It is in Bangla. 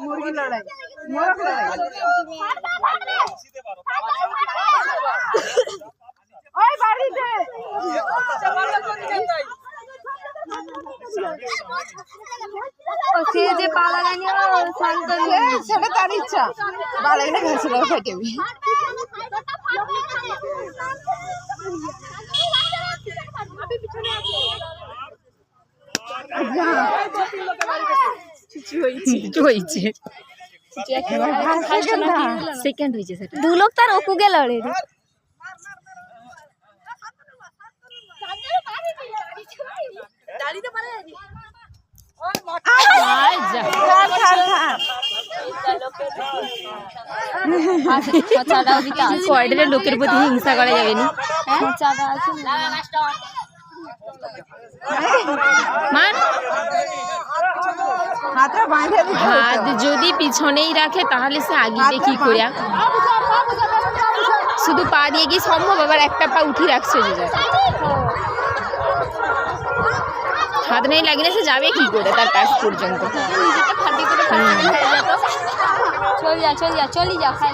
মুরগি লড়াই, মোরগ লড়াই। ওই বাড়িতে সে যে পালা গানি সেটা তার ইচ্ছা, বাড়াইলে গেছিল ফেটেবি। সেকেন্ড হয়েছে সেটা দু লোক তার অপু গেল রে লোকের প্রতি হিংসা করা যাবে না। হাত যদি পিছনেই রাখে তাহলে সে আগে কি করে শুধু পা দিয়ে কি সম্ভব? আবার একটা পা উঠি রাখছে যে হাত নেই লাগিয়ে সে যাবে কি করে তার কাছ পর্যন্ত? চল যা চল যা চলি যা খাই